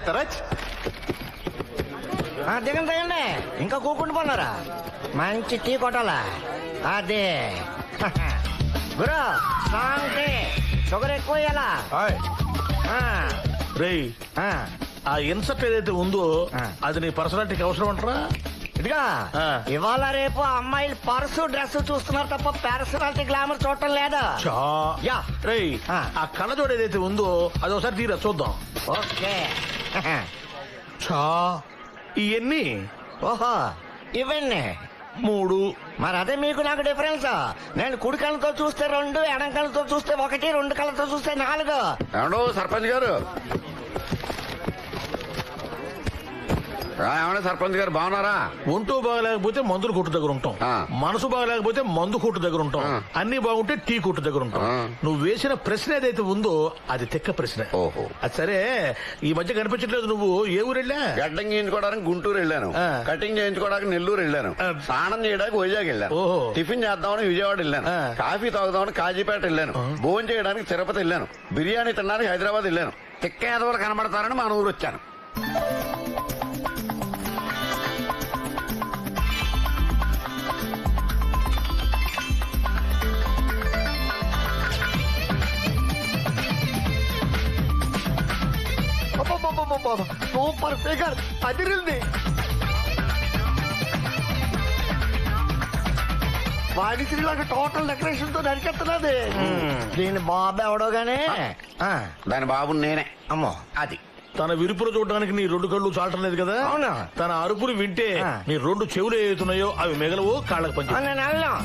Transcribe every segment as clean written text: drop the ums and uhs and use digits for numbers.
చెప్తారా? దిగండి దిగండి, ఇంకా కూకుంటూ పోన్నారా? మంచి టీ కొట్టాలా? అదే గురు స్ట్రాంగ్ టీ, షుగర్ ఎక్కువ ఇయ్యాలా? రేయ్, ఆ ఇన్సర్ట్ ఏదైతే ఉందో అది నీ పర్సనాలిటీకి అవసరం అంటారా? ఇదిగా ఇవాళ రేపు అమ్మాయిలు పర్సు డ్రెస్ చూస్తున్నారు తప్ప పర్సనాలిటీ గ్లామర్ చూడటం లేదా? యా రేయ్, ఆ కళ్ళజోడు ఏదైతే ఉందో అది ఒకసారి తీరా చూద్దాం. ఓకే. చా ఇవన్నీ ఓహో ఇవన్నీ 3. మరి అదే మీకు నాకు డిఫరెన్స్. నేను కుడి కళ్ళతో చూస్తే 2, ఎడం కళ్ళతో చూస్తే 1, 2 కళ్ళతో చూస్తే 4. ఏమండో సర్పంచ్ గారు, ఏమన్నా సర్పంచ్ గారు బాగున్నారా? ఒంటూ బాగలేకపోతే మందుల కొట్టు దగ్గర ఉంటాం, మనసు బాగలేకపోతే మందు కొట్టు దగ్గర ఉంటాం, అన్ని బాగుంటే టీ కొట్టు దగ్గర ఉంటాం. నువ్వు వేసిన ప్రశ్న ఏదైతే ఉందో అది తెక్క ప్రశ్న. ఓహో, అది సరే, ఈ మధ్య కనిపించట్లేదు. నువ్వు ఏ ఊరు వెళ్ళా? గడ్డం చేయించుకోవడానికి గుంటూరు వెళ్ళాను, కటింగ్ చేయించుకోవడానికి నెల్లూరు వెళ్ళాను, స్నానం చేయడానికి వైజాగ్ వెళ్ళాను, టిఫిన్ చేద్దామని విజయవాడ వెళ్ళాను, కాఫీ తాగుదామని కాజీపేట వెళ్ళాను, భోజనం చేయడానికి తిరుపతి వెళ్ళాను, బిర్యానీ తినడానికి హైదరాబాద్ వెళ్ళాను. తిక్క ఏదోలు కనబడతారని మన ఊరు వచ్చాను. సూపర్ ఫిగర్, అదిరింది. వాడికి టోటల్ డెకరేషన్ తో నరికెత్తనది. దీని బాబు ఎవడో గానీ దాని బాబు నేనే. అమ్మో, అది తన విరుపులు చూడడానికి నీ 2 కళ్ళు చాలటం లేదు కదా? అవునా? తన అరుపులు వింటే నీ 2 చెవులు ఏతున్నాయో అవి మిగలవు, కాళ్ళకు పంచి. నేను వెళ్ళను.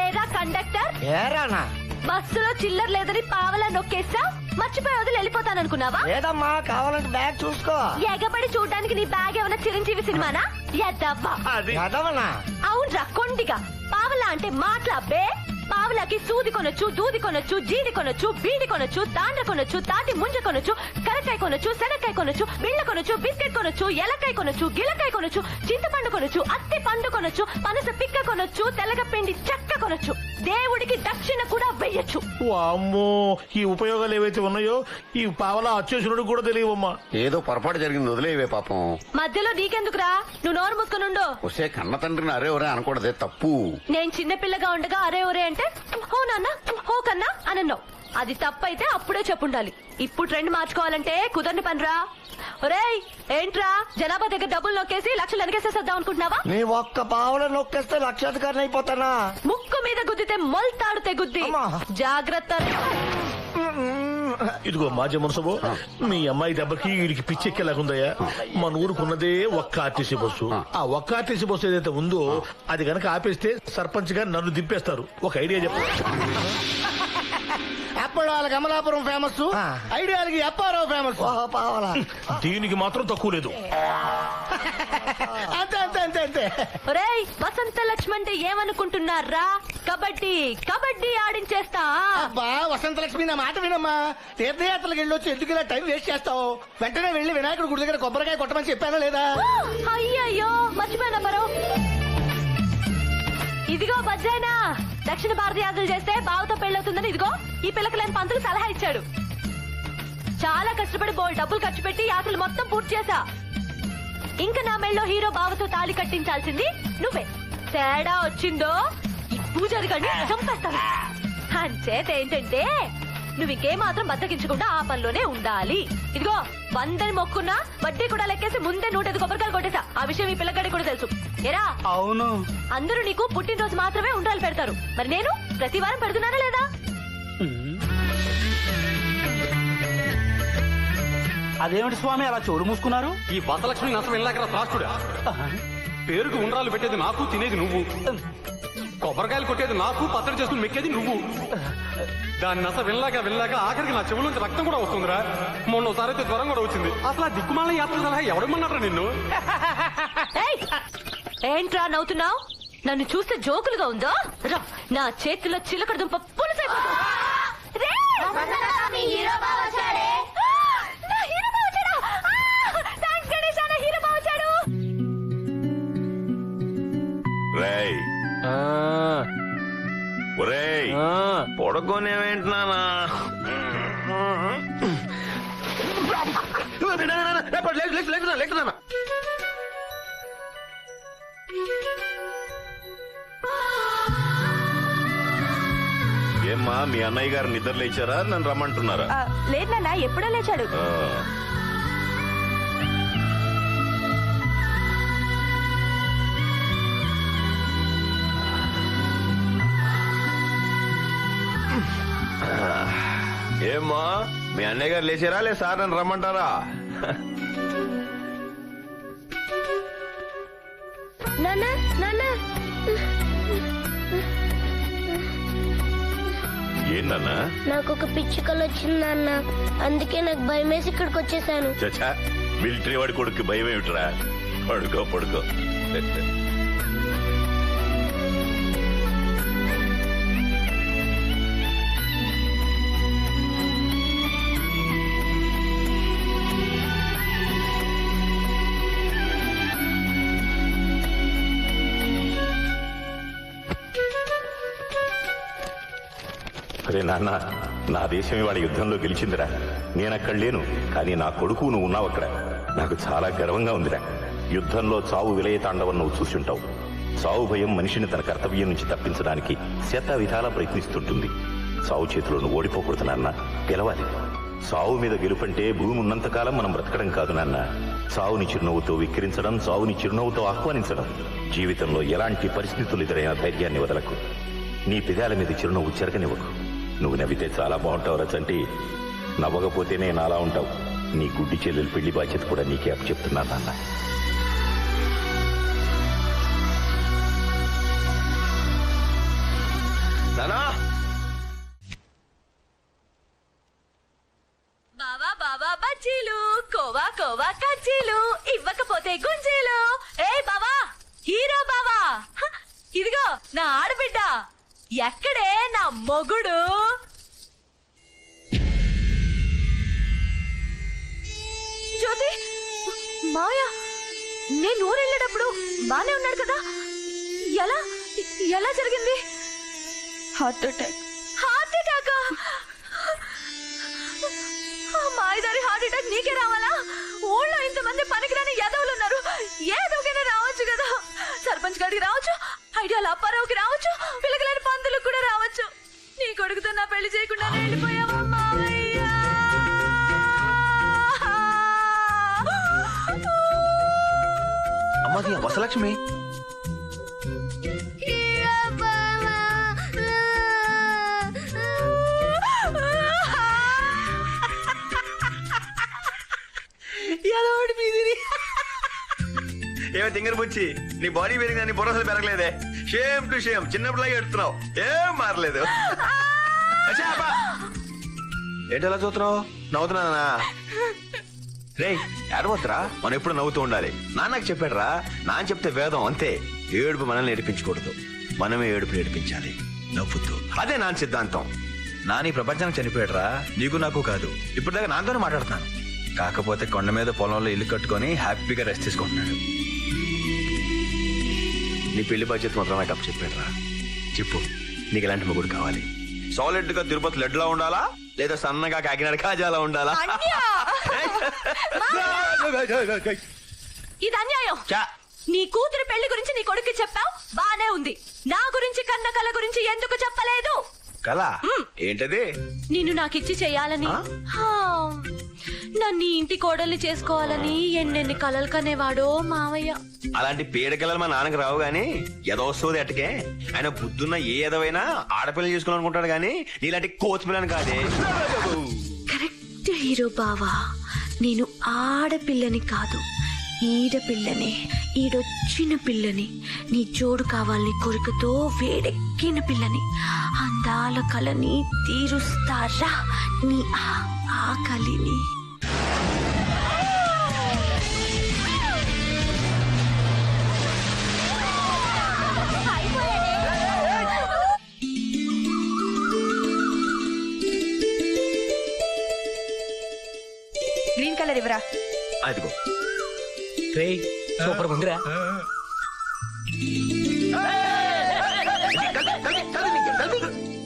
ఏరా కండక్టర్, ఏరానా? బస్సులో చిల్లర లేదని పావలా నొక్కేసా, మర్చిపోయి వదిలి వెళ్ళిపోతాననుకున్నావా? లేదమ్మా, కావాలంటే బ్యాగ్ చూసుకో. ఎగబడి చూడడానికి నీ బ్యాగ్ ఏమైనా చిరంజీవి సినిమానా? ఎదవనా? అవునరా కొండిగా. పావలా అంటే మాట్లాబే. పావలాకి సూది కొనొచ్చు, దూది కొనొచ్చు, జీడి కొనొచ్చు, బీడి కొనొచ్చు, దాండ కొనొచ్చు, తాటి ముంజ కొనొచ్చు, కరకాయ కొనొచ్చు, శనక్కాయ కొనొచ్చు, బిళ్ళ కొనొచ్చు, బిస్కెట్ కొనొచ్చు, ఎలకాయ కొనొచ్చు, గిలకాయ కొనొచ్చు, చింతపండు కొనొచ్చు, అత్తి పండు కొనొచ్చు, పనస పిక్క కొనొచ్చు, తెల్లగపిండి చెక్క కొనొచ్చు, దేవుడికి దక్షిణ కూడా వెయ్యొచ్చు. అమ్మో, ఈ ఉపయోగాలు ఏవైతే ఉన్నాయో ఈ పావలా అచ్చేసుడు కూడా తెలియవమ్మా. ఏదో పొరపాటు జరిగింది, వదిలేవే పాపం. మధ్యలో నీకెందుకురా, నువ్వు నోరు మూసుకునుండు. వస్తే కన్న తండ్రిని అరే ఒరే అనకూడదే, తప్పు. నేను చిన్నపిల్లగా ఉండగా అరే ఒరే అంటే హో నాన్న, హో కన్నా అనన్నావు. అది తప్పైతే అప్పుడే చెప్పుండాలి. ఇప్పుడు ట్రెండ్ మార్చుకోవాలంటే కుదరని పనిరా. ఒరేయ్, ఏంట్రా జనాభా దగ్గర డబ్బులు నొక్కేసి లక్షలు వెనకేసేద్దాం అనుకుంటున్నావా? నీ ఒక్క పావులో నొక్కేస్తే లక్షాధికారిని అయిపోతానా? ముక్కు మీద గుద్దితే మొల్తాడు తెగుద్ది, జాగ్రత్త. ఇదిగో మాజీ మునసబు, మీ అమ్మాయి దెబ్బకి వీడికి పిచ్చెక్కేలాగుందయ్యా. మన ఊరుకున్నదే ఒక్క ఆర్టీసీ బస్సు. ఆ ఒక్క ఆర్టీసీ బస్సు ఏదైతే ఉందో అది గనక ఆపేస్తే సర్పంచ్ గా నన్ను దింపేస్తారు. ఒక ఐడియా చెప్పు. అప్పుడు వాళ్ళకి అమలాపురం ఫేమస్, ఐడియాలకి అప్పారావు ఫేమస్. పావలా దీనికి మాత్రం తక్కువ లేదు. అంతే అంతే అంతే అంతే. ఒరేయ్, వసంత లక్ష్మి అంటే ఏమనుకుంటున్నారా? కబడ్డీ కబడ్డీ ఆడించేస్తా. అబ్బా వసంత లక్ష్మి, నా మాట వినమ్మా. తీర్థయాత్రలకు వెళ్ళొచ్చి ఎందుకు ఇలా టైం వేస్ట్ చేస్తావు? వెంటనే వెళ్లి వినాయకుడి గుడి దగ్గర కొబ్బరికాయ కొట్టమని చెప్పానా లేదా? అయ్యయ్యో, మర్చిపోయినా మరో. ఇదిగో బజ్జాయినా, దక్షిణ భారత యాత్రలు చేస్తే బావతో పెళ్ళవుతుందని ఇదిగో ఈ పిల్లకలేని పంతులు సలహా ఇచ్చాడు. చాలా కష్టపడి బోల్ డబ్బులు ఖర్చు పెట్టి యాత్రలు మొత్తం పూర్తి చేశా. ఇంకా నా మెళ్ళో హీరో బావతో తాళి కట్టించాల్సింది నువ్వే. తేడా వచ్చిందో ఈ పూజారి గడిని చంపేస్తాను. అంచేత ఏంటంటే నువ్వు ఇంకేమాత్రం బద్దకించకుండా ఆ పనిలోనే ఉండాలి. ఇదిగో 100 మొక్కున్నా వడ్డీ కూడా లెక్కేసి ముందే 105 కొబ్బరికాయలు కొట్టేశా. ఆ విషయం ఈ పిల్లగాడి కూడా తెలుసు. ఎరా? అవును. అందరూ నీకు పుట్టినరోజు మాత్రమే ఉండ్రాలు పెడతారు, మరి నేను ప్రతి వారం పెడుతున్నానా లేదా? అదేమిటి స్వామి అలా చోరు మూసుకున్నారు? ఈ బసలక్ష్మి నష్టం వెళ్ళాక త్రాస్తుడా. పేరుకు ఉండ్రాలు పెట్టేది నాకు, తినేది నువ్వు. కొబ్బరికాయలు కొట్టేది నాకు, పచ్చడి చేసుకుని మెక్కేది నువ్వు. దాని నస వెళ్ళాక ఆఖరికి నా చెవులోంచి రక్తం కూడా వస్తుందిరా. మొన్న ఒకసారి అయితే జ్వరం కూడా వచ్చింది. అసలు ఆ దిక్కుమాల యాత్ర సలహా ఎవడమన్నారా నిన్ను? ఏంట్రా నవ్వుతున్నావు? నన్ను చూస్తే జోకులుగా ఉందో? రా, నా చేతిలో చిలకడ దుంప పులుసైపోతుంది. పొడగొనేవేంటున్నానా? లేకున్నా ఏమ్మా మీ అన్నయ్య గారు నిద్ర లేచారా నన్ను రమ్మంటున్నారా? లేదు నాన్న, ఎప్పుడో లేచాడు. ఆ. ఏమ్మా మీ అన్నయ్య గారు లేచారా లే సార్ నన్ను రమ్మంటారా? నాన్న నాన్న ఏంటన్నా? నాకు ఒక పిచ్చి కళ వచ్చింది నాన్న, అందుకే నాకు భయం వేసి ఇక్కడికి వచ్చేసాను. చచ్చా మిలిటరీ వాడి కొడుకు భయం ఏమిట్రా? పడుకో పడుకో. అరే నాన్న, నా దేశం ఇవాళ యుద్ధంలో గెలిచిందిరా. నేనక్కడ లేను, కానీ నా కొడుకు నువ్వు ఉన్నావు అక్కడ. నాకు చాలా గర్వంగా ఉందిరా. యుద్ధంలో చావు విలయ తాండవం నువ్వు చూసుంటావు. చావు భయం మనిషిని తన కర్తవ్యం నుంచి తప్పించడానికి శత విధాలా ప్రయత్నిస్తుంటుంది. చావు చేతిలో నువ్వు ఓడిపోకూడదు నాన్న, గెలవాలి. చావు మీద గెలుపంటే భూమి ఉన్నంతకాలం మనం బ్రతకడం కాదు నాన్న. చావుని చిరునవ్వుతో విక్రించడం, చావుని చిరునవ్వుతో ఆహ్వానించడం. జీవితంలో ఎలాంటి పరిస్థితులు ఎదురైన ధైర్యాన్ని వదలకు. నీ పెదాల మీద చిరునవ్వు చెరగనివ్వకు. నువ్వు నవ్వితే చాలా బాగుంటావు రచంటి. నవ్వకపోతేనే నాలా ఉంటావు. నీ గుడ్డి చెల్లెలు పెళ్లి బాధ్యత కూడా నీకే అప్పచెప్తున్నాను నాన్న. నానా బావా బావా బజ్జీలు, కోవా కోవా కజ్జీలు, ఇవ్వకపోతే గుంజీలు. ఏ బావా, హీరో బావా, హ, ఇదిగో నా ఆడబిడ్డ. ఎక్కడే నా మొగుడు? జ్యోతి, మావయ్య, నేను ఊరెళ్ళేటప్పుడు బానే ఉన్నాడు కదా? ఎలా ఎలా జరిగింది? Heart attack. Heart attack? మాయదారి హార్ట్ అటాక్ నీకే రావాలా? ఊళ్ళో ఇంతమంది పనికిరాని యదవులు ఉన్నారు. ఏదోకైనా రావచ్చు కదా. సర్పంచ్ గారికి రావచ్చు, ఐడియాల అప్పారావుకి రావచ్చు, పిల్లకలేని పందులకు కూడా రావచ్చు. నీ కొడుకుతో నా పెళ్లి చేయకుండా వెళ్ళిపోయావా మావయ్య? అమ్మది వసలక్ష్మి. ఏమో తింగర బుచ్చి, నీ బాడీ పెరిగిన నీ బుర్ర అసలు పెరగలేదే. షేమ్ టు షేమ్, చిన్నపిల్లగా ఎడుతున్నావు, ఏం మారలేదు. ఏంటి ఎలా చూస్తున్నావు? నవ్వుతున్నానా? రే ఏడవద్దురా, మనం ఎప్పుడు నవ్వుతూ ఉండాలి. నాన్నకు చెప్పాడురా, నాన్న చెప్తే వేదం అంతే. ఏడుపు మనల్ని ఏడిపించకూడదు, మనమే ఏడుపు ఏడిపించాలి నవ్వుతూ. అదే నాన్న సిద్ధాంతం. నాని ప్రపంచానికి చనిపోయాడురా, నీకు నాకు కాదు. ఇప్పటిదాకా నాతోనే మాట్లాడుతున్నాను. కాకపోతే కొండ మీద పొలంలో ఇల్లు కట్టుకొని హ్యాపీగా రెస్ట్ తీసుకుంటున్నాడు. నీ పెళ్లి బాధ్యత మాత్రం నాకు చెప్పాడురా. చెప్పు, నీకు ఎలాంటి మొగుడు కావాలి? సాలిడ్ గా తిరుపతి లడ్డులా ఉండాలా, లేదా సన్నగా కాకినాడ కాజాలా ఉండాలా? ఇది అన్యాయం. నీ కూతురు పెళ్లి గురించి నీ కొడుకు చెప్పావు, బానే ఉంది. నా గురించి కన్న కళ గురించి ఎందుకు చెప్పలేదు? కళ ఏంటది? నిన్ను నాకిచ్చి చెయ్యాలని, నన్ను ఇంటి కోడల్ని చేసుకోవాలని ఎన్నెన్ని కలలు కనేవాడో మావయ్య. అలాంటి పీడకలలు మా నాన్నకి రావు గాని ఎదవస్తుంది అట్టకే. ఆయన బుద్ధున్న ఏ ఎదవైనా ఆడపిల్లలు చేసుకోవాలనుకుంటాడు గాని నీలాంటి కోచ్ పిల్లని కాదే. కరెక్ట్ హీరో బావా. నేను ఆడపిల్లని కాదు, ఈడపిల్లని, ఈడొచ్చిన పిల్లని. నీ జోడు కావాలని కోరికతో వేడెక్కిన పిల్లని. అందాల కలని తీరుస్తారా నీ ఆకలిని. గ్రీన్ కలర్ ఇవ్వరా. అదిగో సూపర్ ఉందిరా.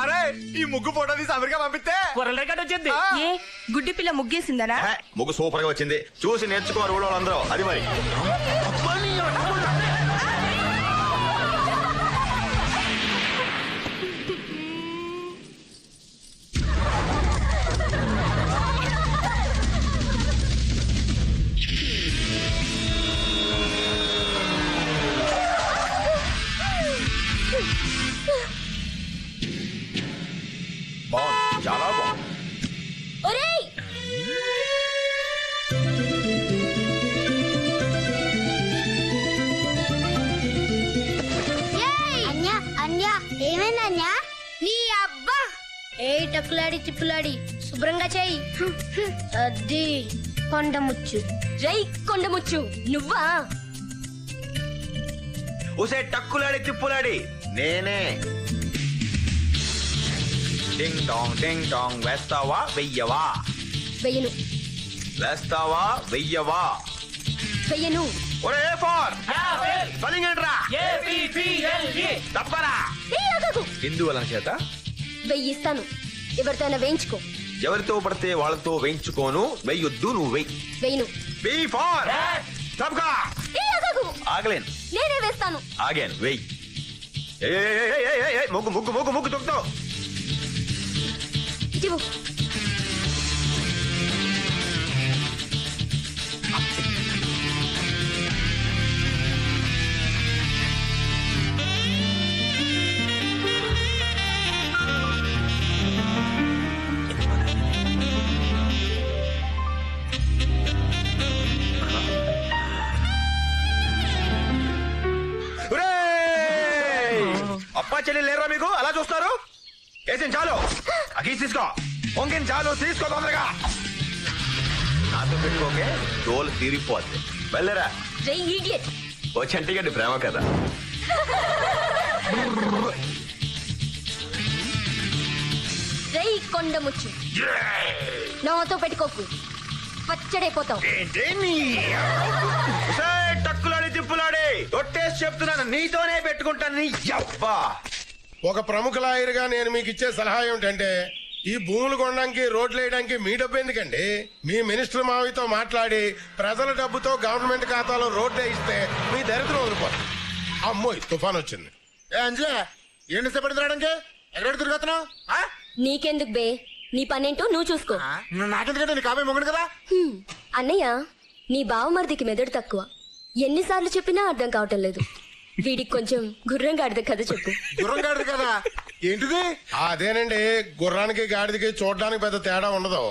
అరే ఈ ముగ్గురు ముగ్గు ఫోటో తీసి అమెరికా పంపిస్తే వచ్చింది ఏ గుడ్డి పిల్ల ముగ్గేసిందనా? ముగ్గు సూపర్ గా వచ్చింది, చూసి నేర్చుకోరు ఊళ్ళో అందరూ. అది మరి బాగుంది, చాలా బాగుంది. ఒరేయ్ అన్యా అన్యా ఏమైంది అన్యా? నీ అబ్బా ఏ టక్కులాడి తిప్పులాడి శుభ్రంగా చేయి. అది కొండముచ్చు. జై కొండముచ్చు నువ్వా? ఉసే టక్కులాడి తిప్పులాడి నేనే. డింగ్ డాంగ్ వేస్తావా వెయ్యవా? వెయ్యను వేస్తావా వెయ్యవా? వెయ్యను. ఒరే ఫార్ స్పెల్లింగ్ ఏంట్రా? తప్పరా? ఇందువలన చేత వెయ్యిస్తాను, ఎవరితోనైనా వేయించుకో. ఎవరితో పడితే వాళ్ళతో వేయించుకోను, వెయ్యొద్దు, నువ్వు వెయ్యి. వెయ్యను. బి ఫార్ తప్పగా. ఆగలేను, నేనే వేస్తాను. ఆగాను, వెయ్యి. ముగ్గు ముగ్గు ముగ్గు ముగ్గు తొక్కుతావు. ఇదిగో. అప్పా చెల్లి లేరా మీకు? అలా చూస్తారు? వేసిన చాలు, అగీసి తీసుకో. పొంగిన చాలు, తీసుకో తొందరగా. నాతో పెట్టుకోకే, తోలు తీరిపోద్ది. వెళ్ళరా. జై ఇడియట్. ఓ చంటిగడ్డి ప్రేమ కదా. జై కొండముచ్చు. నాతో పెట్టుకోకు, పచ్చడైపోతావు. టక్కులాడి తిప్పులాడి ఒట్టేసి చెప్తున్నాను, నీతోనే పెట్టుకుంటాను. నీ అబ్బా. ఒక ప్రముఖ లాయర్గా నేను మీకు ఇచ్చే సలహా ఏమిటంటే, ఈ భూములు కొనడానికి రోడ్లు వేయడానికి మీ డబ్బు ఎందుకండి? మీ మినిస్టర్ మావితో మాట్లాడి ప్రజల డబ్బుతో గవర్నమెంట్ ఖాతాలో రోడ్లు వేయిస్తే మీ దరిద్రం వదిలిపోతుంది. అమ్మోయ్ తుఫాన్ వచ్చింది. ఏంటి సేపడుతున్నాడానికి ఎక్కడ తిరుగుతున్నావు? నీకెందుకు బే, నీ పనేంటో నువ్వు చూసుకో. నాకెందుకంటే నీ కాబోయే మొగుడు కదా. అన్నయ్య, నీ బావమరిదికి మెదడు తక్కువ. ఎన్నిసార్లు చెప్పినా అర్థం కావటం లేదు. వీడికి కొంచెం గుర్రం గాడిద కథ చెప్పు. గుర్రం గాడిద కదా? ఏంటిది? అదేనండి, గుర్రానికి గాడిదకి చూడడానికి పెద్ద తేడా ఉండదు.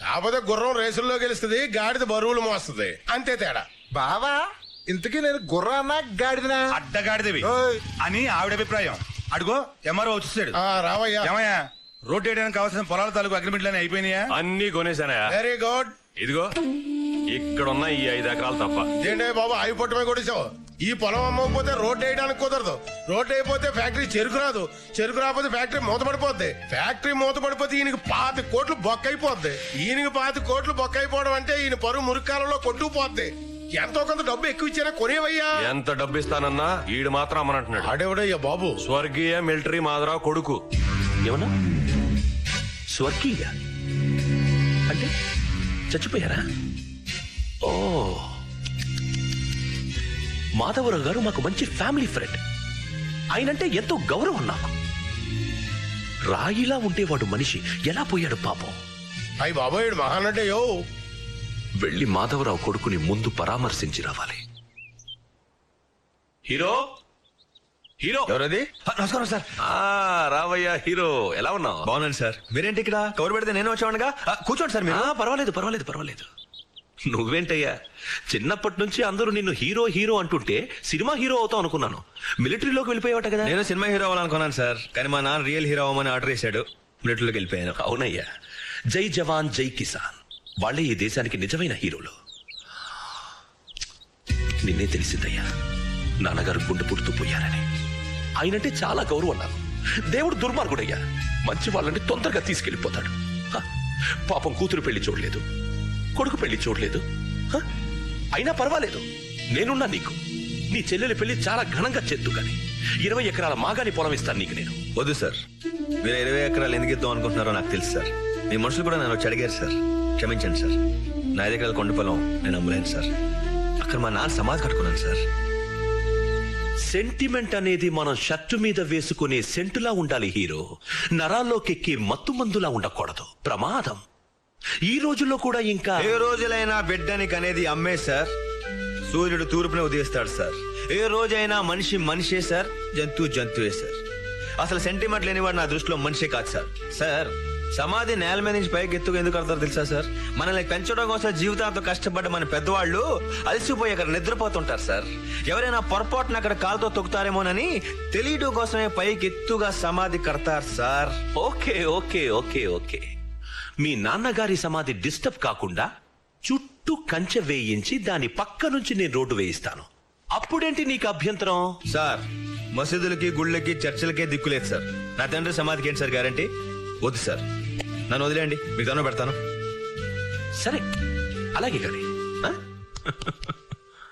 కాకపోతే గుర్రం రేసుల్లో గెలుస్తుంది, గాడిద బరువులు మోస్తుంది, అంతే తేడా. బావా, ఇంతకీ నేను గుర్రానా గాడిదనా? అడ్డగాడిదవి అని ఆవిడ అభిప్రాయం. అడుగో ఎంఆర్ఓ వచ్చేసాడు. రావయ్యా. ఏమయ్యా, రోడ్ వేయడానికి కావాల్సిన పొలాల తాలూకు అగ్రిమెంట్లు అయిపోయినాయా? అన్ని కొనేసానయా. Very good. ఇదిగో ఇక్కడున్న ఈ 5 ఎకరాలు తప్ప. ఏంటే బాబు, అవి పొట్టమే కొట్టేసావు. ఈ పొలం అమ్మకపోతే రోడ్డు వేయడానికి కుదరదు. రోడ్డు అయిపోతే ఫ్యాక్టరీ చెరుకు రాదు. చెరుకు రాకపోతే ఫ్యాక్టరీ మూతపడిపోద్ది. ఫ్యాక్టరీ మూతపడిపోతే ఈయనకి 5 కోట్లు బొక్కైపోద్ది. ఈయనకి 5 కోట్లు బొక్కైపోవడం అంటే ఈయన పరువు మురికాలంలో కొట్టుకుపోద్ది. ఎంతో కొంత డబ్బు ఎక్కువ ఇచ్చినా కొనేవయ్యా. ఎంత డబ్బు ఇస్తానన్నా ఈడు మాత్రం అమ్మనంటున్నాడు. ఆడేవిడయ్యా బాబు? స్వర్గీయ మిలిటరీ మాధవరావు కొడుకు. ఏమన్నా స్వర్గీయ అంటే చచ్చిపోయారా? ఓ, మాధవరావు గారు మాకు మంచి ఫ్యామిలీ ఫ్రెండ్. ఆయనంటే ఎంతో గౌరవం నాకు. రాయిలా ఉండేవాడు మనిషి ఎలా పోయాడు పాపం. అయ్యి బాబోయ్, మహానటయో. వెళ్ళి మాధవరావు కొడుకుని ముందు పరామర్శించి రావాలి. Hero, hero. ఎవరది? నమస్కారం సార్. రావయ్యా హీరో, ఎలా ఉన్నావు? బాగున్నాను సార్. మీరేంటి ఇక్కడ? కవర్ పెడితే నేను వచ్చానుగా. కూర్చోండి సార్ మీరు. పర్వాలేదు పర్వాలేదు పర్వాలేదు. నువ్వేంటయ్యా, చిన్నప్పటి నుంచి అందరూ నిన్ను హీరో హీరో అంటుంటే సినిమా హీరో అవుతావు అనుకున్నాను. మిలిటరీలోకి వెళ్ళిపోయావట కదా? నేను సినిమా హీరో అవ్వాలనుకున్నాను సార్, కానీ మా నాన్న రియల్ హీరో అవ్వమని ఆర్డర్ చేశాడు. మిలిటరీలోకి వెళ్ళిపోయాను. అవునయ్యా, జై జవాన్ జై కిసాన్ వాళ్ళే ఈ దేశానికి నిజమైన హీరోలు. నిన్నే తెలిసిందయ్యా, నాన్నగారు గుండె పుడుతూ పోయారని. ఆయనంటే చాలా గౌరవం నాకు. దేవుడు దుర్మార్గుడయ్యా, మంచి వాళ్ళని తొందరగా తీసుకెళ్లిపోతాడు. పాపం కూతురు పెళ్లి చూడలేదు, కొడుకు పెళ్లి చూడలేదు. అయినా పర్వాలేదు, నేనున్నా నీకు. నీ చెల్లెలి పెళ్లి చాలా ఘనంగా చేద్దు కానీ 20 ఎకరాల మాగాని పొలం ఇస్తాను నీకు నేను. వద్దు సార్. మీరు 20 ఎకరాలు ఎందుకు ఇద్దాం అనుకుంటున్నారో నాకు తెలుసు సార్. మీ మనుషులు కూడా నన్ను వచ్చి అడిగారు సార్. క్షమించండి సార్. నా 5 ఎకరాల కొండ పొలం నేను అమ్మలేను సార్. అక్కడ మా నాన్న సమాధి కట్టుకున్నాను సార్. సెంటిమెంట్ అనేది మనం షర్టు మీద వేసుకునే సెంటులా ఉండాలి హీరో. నరాల్లోకెక్కి మత్తు మందులా ఉండకూడదు, ప్రమాదం. ఈ రోజుల్లో కూడా ఇంకా ఏ రోజులైనా బిడ్డనికి అనేది అమ్మే సార్. సూర్యుడు తూర్పునే ఉదయిస్తాడు సార్. ఏ రోజైనా మనిషి మనిషే సార్, జంతువు జంతువే సార్. అసలు సెంటిమెంట్ లేనివాడు నా దృష్టిలో మనిషే కాదు సార్. సార్, సమాధి నేల మీద నుంచి పైకి ఎత్తుకు ఎందుకు కడతారో తెలుసా సార్? మనల్ని పెంచడం కోసం జీవితాంతో కష్టపడ్డ మన పెద్దవాళ్ళు అలసిపోయి అక్కడ నిద్రపోతుంటారు సార్. ఎవరైనా పొరపాటున అక్కడ కాలుతో తొక్కుతారేమోనని తెలియడం కోసమే పైకి ఎత్తుగా సమాధి కడతారు sir. Okay okay okay okay. మీ నాన్నగారి సమాధి డిస్టర్బ్ కాకుండా చుట్టూ కంచె వేయించి దాని పక్క నుంచి నేను రోడ్డు వేయిస్తాను. అప్పుడేంటి నీకు అభ్యంతరం? సార్, మసీదులకి గుళ్ళకి చర్చిలకే దిక్కులేదు సార్. నా తండ్రి సమాధికి ఏంటి సార్ గ్యారంటీ? వద్దు సార్, నన్ను వదిలేండి, మీకు దండం పెడతాను. సరే, అలాగే కానీ